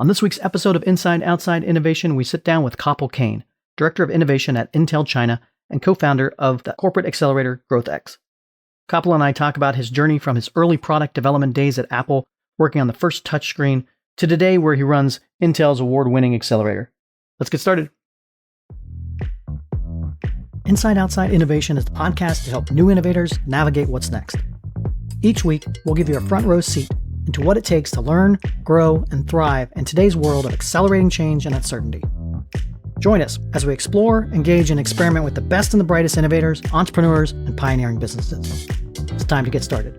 On this week's episode of Inside Outside Innovation, we sit down with Kapil Kane, Director of Innovation at Intel China and co-founder of the corporate accelerator GrowthX. Kapil and I talk about his journey from his early product development days at Apple, working on the first touchscreen, to today where he runs Intel's award-winning accelerator. Let's get started. Inside Outside Innovation is the podcast to help new innovators navigate what's next. Each week, we'll give you a front row seat into what it takes to learn, grow, and thrive in today's world of accelerating change and uncertainty. Join us as we explore, engage, and experiment with the best and the brightest innovators, entrepreneurs, and pioneering businesses. It's time to get started.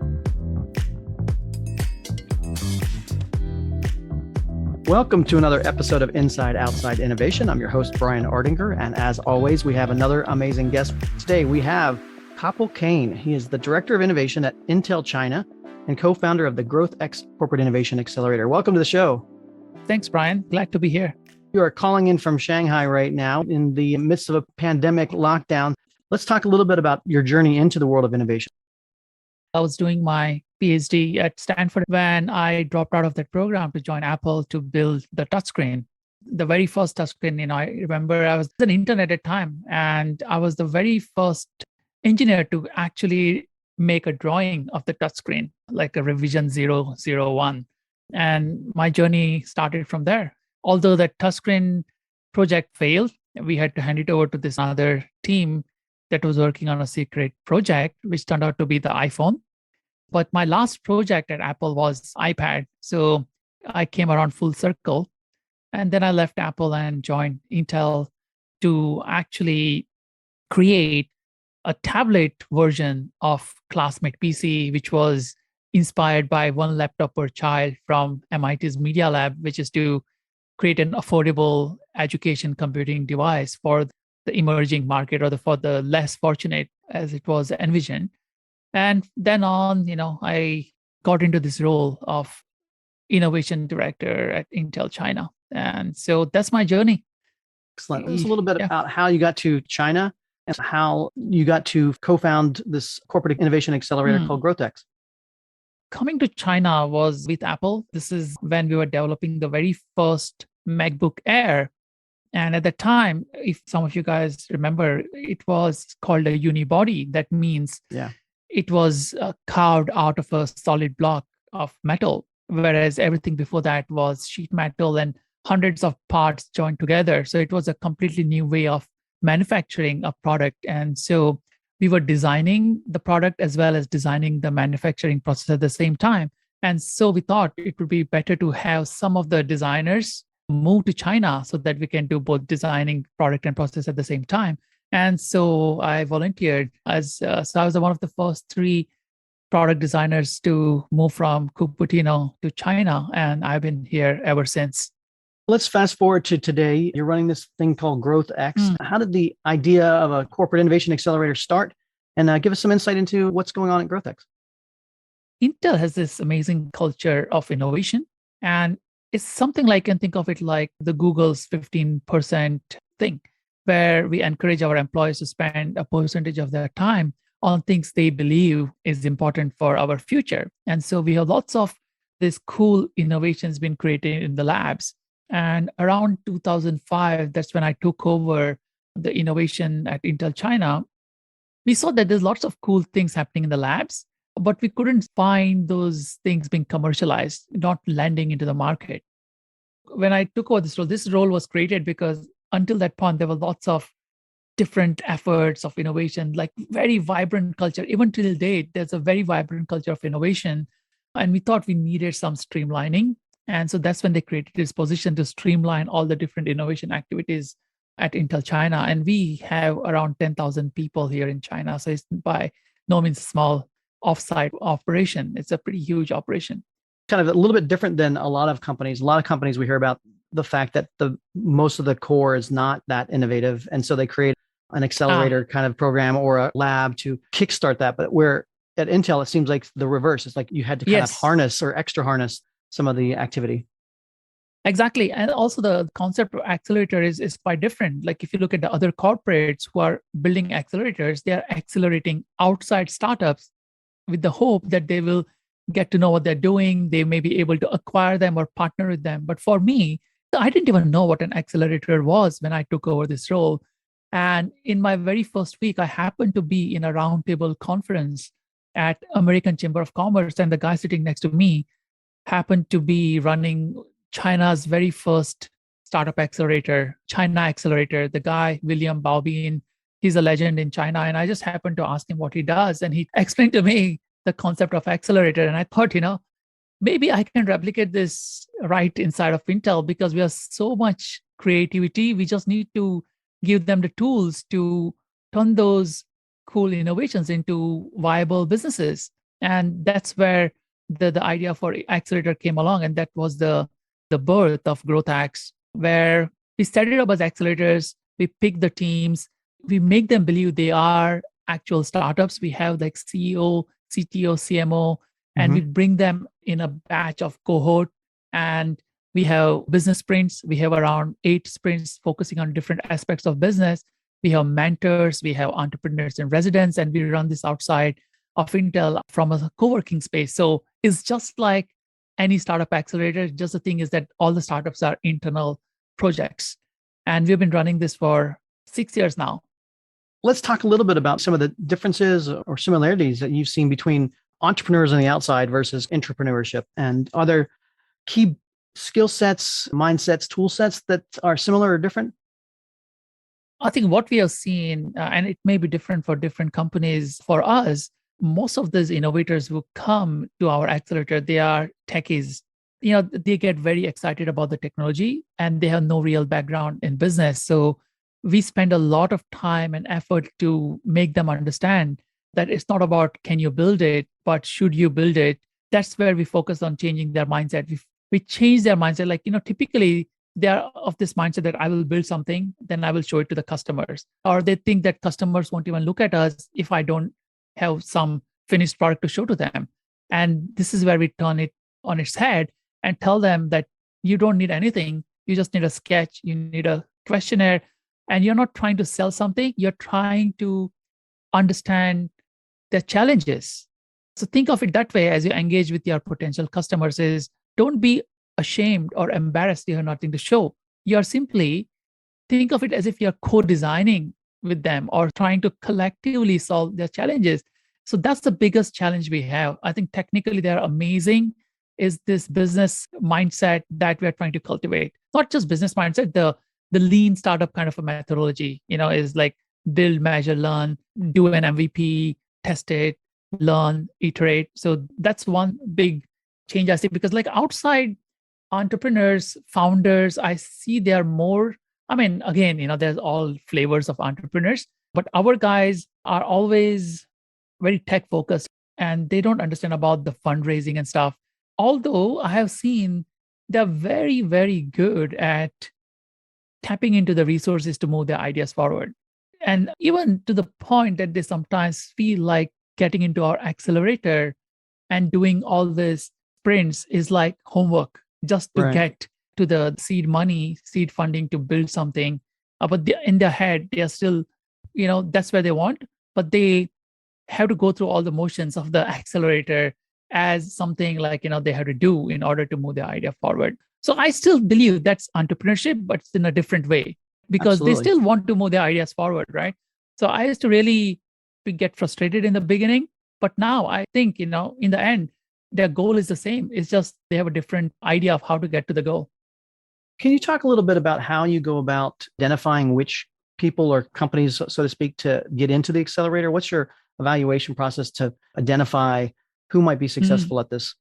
Welcome to another episode of Inside Outside Innovation. I'm your host, Brian Ardinger, and as always, we have another amazing guest. Today, we have Kapil Kane. He is the Director of Innovation at Intel China and co-founder of the GrowthX Corporate Innovation Accelerator. Welcome to the show. Thanks, Brian. Glad to be here. You are calling in from Shanghai right now in the midst of a pandemic lockdown. Let's talk a little bit about your journey into the world of innovation. I was doing my PhD at Stanford when I dropped out of that program to join Apple to build the touchscreen. The very first touchscreen, I remember I was an intern at the time, and I was the very first engineer to actually make a drawing of the touchscreen, like a revision 001. And my journey started from there. Although that touchscreen project failed, we had to hand it over to this other team that was working on a secret project, which turned out to be the iPhone. But my last project at Apple was iPad. So I came around full circle. And then I left Apple and joined Intel to actually create a tablet version of Classmate PC, which was inspired by one laptop per child from MIT's Media Lab, which is to create an affordable education computing device for the emerging market or for the less fortunate, as it was envisioned. And then on, I got into this role of innovation director at Intel China. And so that's my journey. Excellent. Tell us a little bit about how you got to China and how you got to co-found this corporate innovation accelerator called GrowthX. Coming to China was with Apple. This is when we were developing the very first MacBook Air. And at the time, if some of you guys remember, it was called a unibody. That means it was carved out of a solid block of metal, whereas everything before that was sheet metal and hundreds of parts joined together. So it was a completely new way of manufacturing a product. And so we were designing the product as well as designing the manufacturing process at the same time. And so we thought it would be better to have some of the designers move to China so that we can do both designing product and process at the same time. And so I volunteered so I was one of the first 3 product designers to move from Cupertino to China. And I've been here ever since. Let's fast forward to today. You're running this thing called GrowthX. How did the idea of a corporate innovation accelerator start? And give us some insight into what's going on at GrowthX. Intel has this amazing culture of innovation. And it's something like, you can think of it like the Google's 15% thing, where we encourage our employees to spend a percentage of their time on things they believe is important for our future. And so we have lots of these cool innovations being created in the labs. And around 2005, that's when I took over the innovation at Intel China. We saw that there's lots of cool things happening in the labs, but we couldn't find those things being commercialized, not landing into the market. When I took over this role was created because until that point, there were lots of different efforts of innovation, like very vibrant culture. Even till date, there's a very vibrant culture of innovation. And we thought we needed some streamlining. And so that's when they created this position to streamline all the different innovation activities at Intel China. And we have around 10,000 people here in China. So it's by no means a small offsite operation. It's a pretty huge operation. Kind of a little bit different than a lot of companies. A lot of companies, we hear about the fact that most of the core is not that innovative. And so they create an accelerator kind of program or a lab to kickstart that. But where at Intel, it seems like the reverse. It's like you had to kind of harness or extra harness some of the activity. Exactly. And also the concept of accelerator is quite different. Like if you look at the other corporates who are building accelerators, they are accelerating outside startups with the hope that they will get to know what they're doing. They may be able to acquire them or partner with them. But for me, I didn't even know what an accelerator was when I took over this role. And in my very first week, I happened to be in a roundtable conference at American Chamber of Commerce, and the guy sitting next to me happened to be running China's very first startup accelerator, China Accelerator. The guy, William Baobin, he's a legend in China. And I just happened to ask him what he does. And he explained to me the concept of accelerator. And I thought, maybe I can replicate this right inside of Intel because we have so much creativity. We just need to give them the tools to turn those cool innovations into viable businesses. And that's where the idea for Accelerator came along. And that was the birth of GrowthX, where we set it up as accelerators. We pick the teams. We make them believe they are actual startups. We have like CEO, CTO, CMO, and we bring them in a batch of cohort. And we have business sprints. We have around 8 sprints focusing on different aspects of business. We have mentors. We have entrepreneurs in residence, and we run this outside of Intel from a co-working space. So it's just like any startup accelerator. Just the thing is that all the startups are internal projects. And we've been running this for 6 years now. Let's talk a little bit about some of the differences or similarities that you've seen between entrepreneurs on the outside versus entrepreneurship. And are there key skill sets, mindsets, tool sets that are similar or different? I think what we have seen, and it may be different for different companies, for us, most of these innovators who come to our accelerator, they are techies. They get very excited about the technology and they have no real background in business. So we spend a lot of time and effort to make them understand that it's not about can you build it, but should you build it? That's where we focus on changing their mindset. We change their mindset. Like, typically they are of this mindset that I will build something, then I will show it to the customers. Or they think that customers won't even look at us if I don't have some finished product to show to them. And this is where we turn it on its head and tell them that you don't need anything. You just need a sketch, you need a questionnaire, and you're not trying to sell something. You're trying to understand their challenges. So think of it that way as you engage with your potential customers is don't be ashamed or embarrassed you have nothing to show. You're simply think of it as if you're co-designing with them or trying to collectively solve their challenges. So that's the biggest challenge we have. I think technically they're amazing is this business mindset that we're trying to cultivate. Not just business mindset, the lean startup kind of a methodology, is like build, measure, learn, do an MVP, test it, learn, iterate. So that's one big change I see because like outside entrepreneurs, founders, I see they're more, again, there's all flavors of entrepreneurs, but our guys are always very tech focused and they don't understand about the fundraising and stuff. Although I have seen they're very, very good at tapping into the resources to move their ideas forward. And even to the point that they sometimes feel like getting into our accelerator and doing all these sprints is like homework just to get to the seed money, seed funding to build something. But in their head, they are still, that's where they want, but they have to go through all the motions of the accelerator as something like, they have to do in order to move their idea forward. So I still believe that's entrepreneurship, but it's in a different way because they still want to move their ideas forward, right? So I used to really get frustrated in the beginning, but now I think, in the end, their goal is the same. It's just they have a different idea of how to get to the goal. Can you talk a little bit about how you go about identifying which people or companies, so to speak, to get into the accelerator? What's your evaluation process to identify who might be successful at this?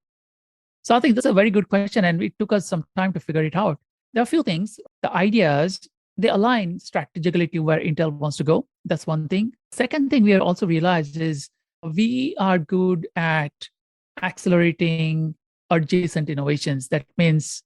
So I think that's a very good question. And it took us some time to figure it out. There are a few things. The ideas, they align strategically to where Intel wants to go. That's one thing. Second thing we have also realized is we are good at accelerating adjacent innovations. That means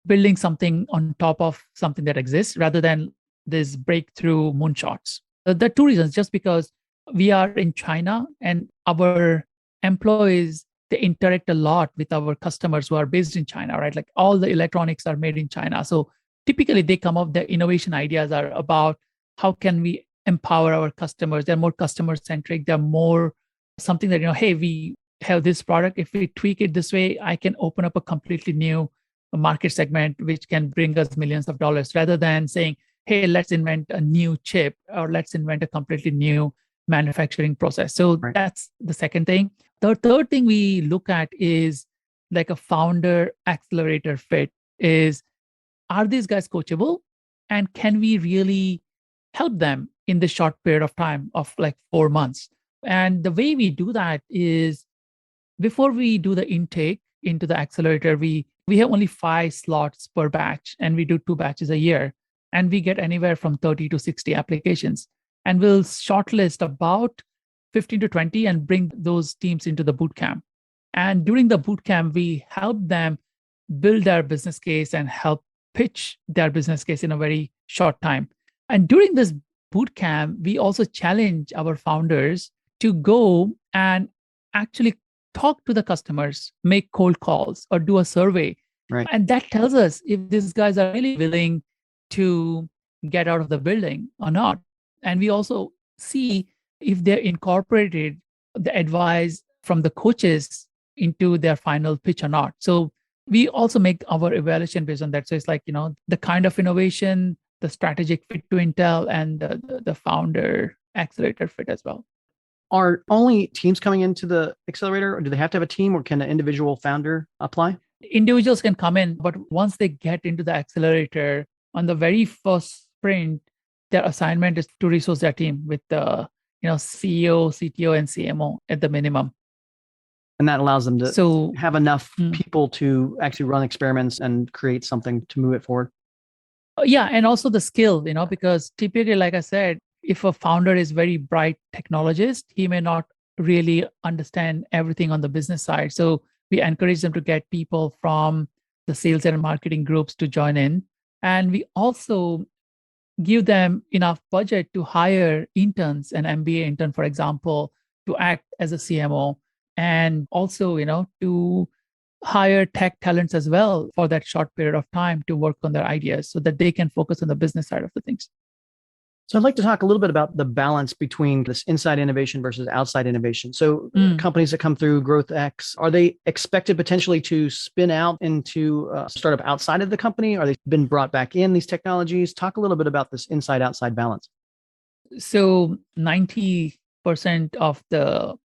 building something on top of something that exists rather than these breakthrough moonshots. There are two reasons. Just because we are in China and our employees, they interact a lot with our customers who are based in China, right? Like all the electronics are made in China. So typically they come up, their innovation ideas are about how can we empower our customers? They're more customer centric. They're more something that, hey, we have this product. If we tweak it this way, I can open up a completely new market segment, which can bring us millions of dollars, rather than saying, hey, let's invent a new chip or let's invent a completely new manufacturing process. So Right. that's the second thing. The third thing we look at is like a founder accelerator fit is, are these guys coachable? And can we really help them in the short period of time of like 4 months? And the way we do that is, before we do the intake into the accelerator, we have only 5 slots per batch, and we do 2 batches a year. And we get anywhere from 30 to 60 applications. And we'll shortlist about 15 to 20 and bring those teams into the boot camp. And during the boot camp, we help them build their business case and help pitch their business case in a very short time. And during this boot camp, we also challenge our founders to go and actually talk to the customers, make cold calls, or do a survey. Right. And that tells us if these guys are really willing to get out of the building or not. And we also see if they're incorporated the advice from the coaches into their final pitch or not. So we also make our evaluation based on that. So it's like, the kind of innovation, the strategic fit to Intel, and the founder accelerator fit as well. Are only teams coming into the accelerator, or do they have to have a team, or can an individual founder apply? Individuals can come in, but once they get into the accelerator, on the very first sprint, their assignment is to resource their team with the CEO, CTO, and CMO at the minimum. And that allows them to have enough people to actually run experiments and create something to move it forward. Yeah, and also the skill, because typically, like I said, if a founder is very bright technologist, he may not really understand everything on the business side. So we encourage them to get people from the sales and marketing groups to join in. And we also give them enough budget to hire interns, an MBA intern, for example, to act as a CMO. And also, to hire tech talents as well for that short period of time to work on their ideas so that they can focus on the business side of the things. So I'd like to talk a little bit about the balance between this inside innovation versus outside innovation. So companies that come through GrowthX, are they expected potentially to spin out into a startup outside of the company? Are they been brought back in, these technologies? Talk a little bit about this inside-outside balance. So 90% of the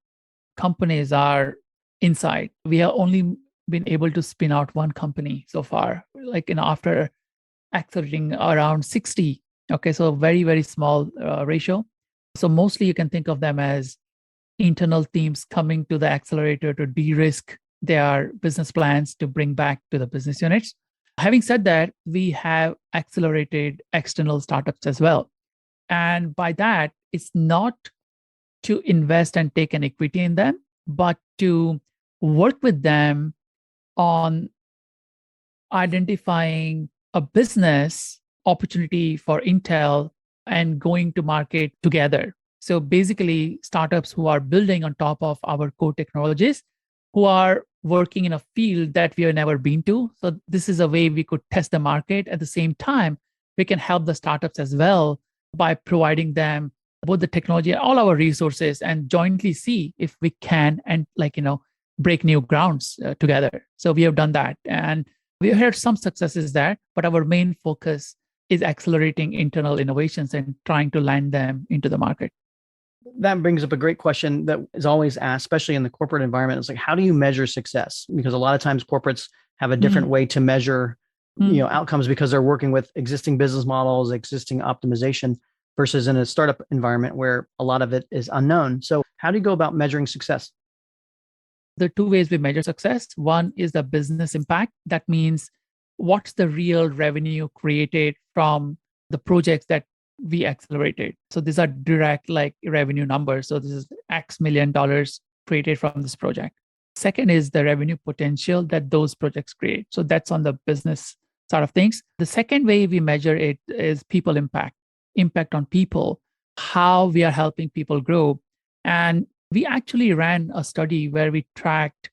companies are inside. We have only been able to spin out one company so far, after accelerating around 60. Okay, so very, very small ratio. So mostly you can think of them as internal teams coming to the accelerator to de-risk their business plans to bring back to the business units. Having said that, we have accelerated external startups as well. And by that, it's not to invest and take an equity in them, but to work with them on identifying a business opportunity for Intel and going to market together. So basically, startups who are building on top of our core technologies, who are working in a field that we have never been to. So this is a way we could test the market. At the same time, we can help the startups as well by providing them both the technology and all our resources, and jointly see if we can and break new grounds together. So we have done that, and we have had some successes there, but our main focus is accelerating internal innovations and trying to land them into the market. That brings up a great question that is always asked, especially in the corporate environment. It's like, how do you measure success? Because a lot of times corporates have a different way to measure outcomes, because they're working with existing business models, existing optimization, versus in a startup environment where a lot of it is unknown. So how do you go about measuring success? The 2 ways we measure success. One is the business impact. That means what's the real revenue created from the projects that we accelerated. So these are direct revenue numbers. So this is X million dollars created from this project. Second is the revenue potential that those projects create. So that's on the business side of things. The second way we measure it is people impact on people, how we are helping people grow. And we actually ran a study where we tracked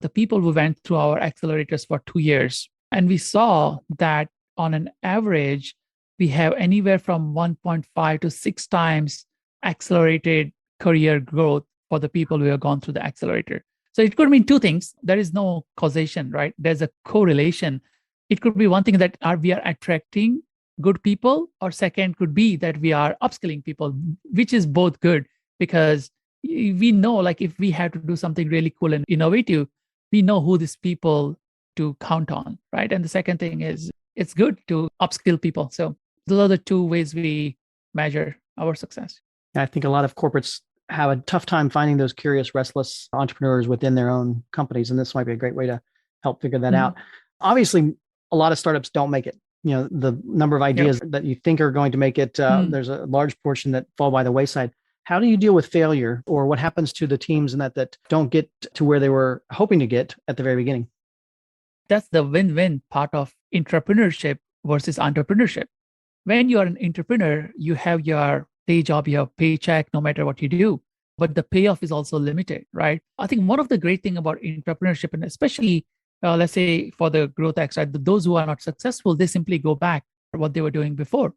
the people who went through our accelerators for 2 years. And we saw that on an average, we have anywhere from 1.5 to 6 times accelerated career growth for the people who have gone through the accelerator. So it could mean two things. There is no causation, right? There's a correlation. It could be one thing that we are attracting good people, or second could be that we are upskilling people, which is both good because we know, like, if we have to do something really cool and innovative, we know who these people to count on, right? And the second thing is it's good to upskill people. So those are the two ways we measure our success. I think a lot of corporates have a tough time finding those curious, restless entrepreneurs within their own companies. And this might be a great way to help figure that out. Obviously, a lot of startups don't make it. The number of ideas that you think are going to make it, there's a large portion that fall by the wayside. How do you deal with failure, or what happens to the teams and that don't get to where they were hoping to get at the very beginning? That's the win-win part of entrepreneurship versus entrepreneurship. When you are an entrepreneur, you have your day job, you have paycheck, no matter what you do, but the payoff is also limited, right? I think one of the great thing about entrepreneurship, and especially let's say for the GrowthX, right, those who are not successful, they simply go back to what they were doing before.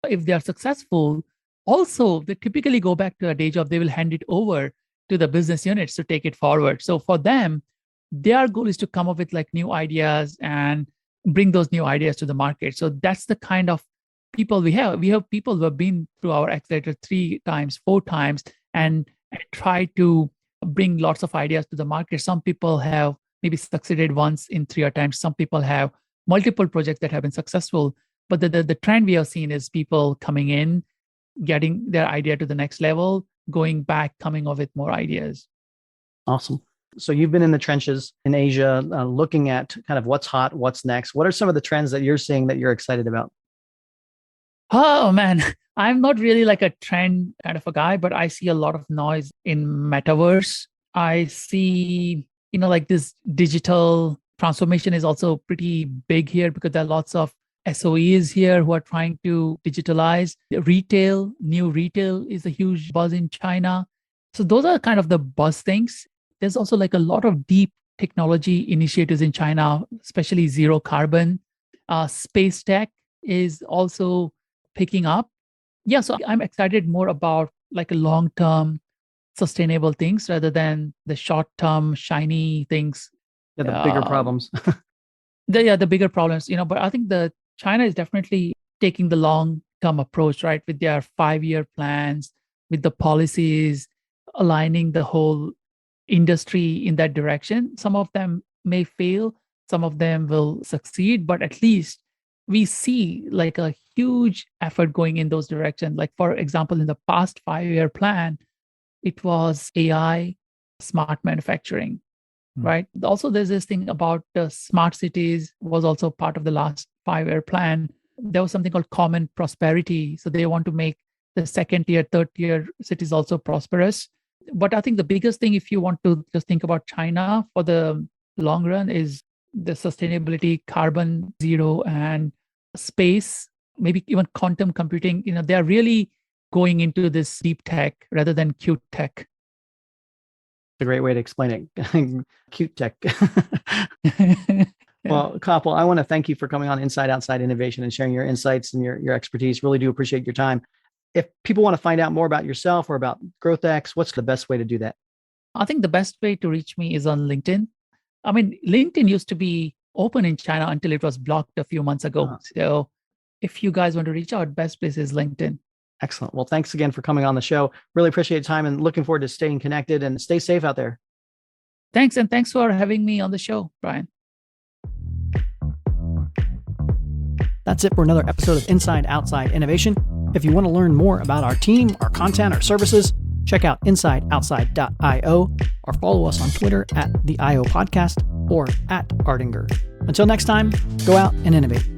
If they are successful, also they typically go back to a day job. They will hand it over to the business units to take it forward. So for them, their goal is to come up with like new ideas and bring those new ideas to the market. So that's the kind of people we have. We have people who have been through our accelerator 3 times, 4 times, and try to bring lots of ideas to the market. Some people have maybe succeeded once in 3 attempts. Some people have multiple projects that have been successful. But the trend we have seen is people coming in, getting their idea to the next level, going back, coming up with more ideas. Awesome. So you've been in the trenches in Asia, looking at kind of what's hot, what's next. What are some of the trends that you're seeing that you're excited about? Oh man, I'm not really like a trend kind of a guy, but I see a lot of noise in metaverse. I see, like this digital transformation is also pretty big here because there are lots of SOEs here who are trying to digitalize. Retail, new retail is a huge buzz in China. So those are kind of the buzz things. There's also like a lot of deep technology initiatives in China, especially zero carbon. Space tech is also picking up. Yeah, so I'm excited more about like a long-term sustainable things rather than the short-term shiny things. Yeah, the bigger problems. The bigger problems, but I think the China is definitely taking the long-term approach, right? With their 5-year plans, with the policies, aligning the whole industry in that direction. Some of them may fail, some of them will succeed, but at least we see like a huge effort going in those directions. Like, for example, in the past 5-year plan, it was AI, smart manufacturing, right? Also, there's this thing about the smart cities was also part of the last 5-year plan. There was something called common prosperity. So they want to make the 2nd tier, 3rd tier cities also prosperous. But I think the biggest thing, if you want to just think about China for the long run, is the sustainability, carbon zero, and space, maybe even quantum computing. They're really going into this deep tech rather than cute tech. A great way to explain it. Cute tech. Well, Kapil, I want to thank you for coming on Inside Outside Innovation and sharing your insights and your expertise. Really do appreciate your time. If people want to find out more about yourself or about GrowthX, what's the best way to do that? I think the best way to reach me is on LinkedIn. I mean, LinkedIn used to be open in China until it was blocked a few months ago. So if you guys want to reach out, best place is LinkedIn. Excellent. Well, thanks again for coming on the show. Really appreciate your time and looking forward to staying connected, and stay safe out there. Thanks. And thanks for having me on the show, Brian. That's it for another episode of Inside Outside Innovation. If you want to learn more about our team, our content, our services, check out insideoutside.io or follow us on Twitter @the IO Podcast or @Ardinger. Until next time, go out and innovate.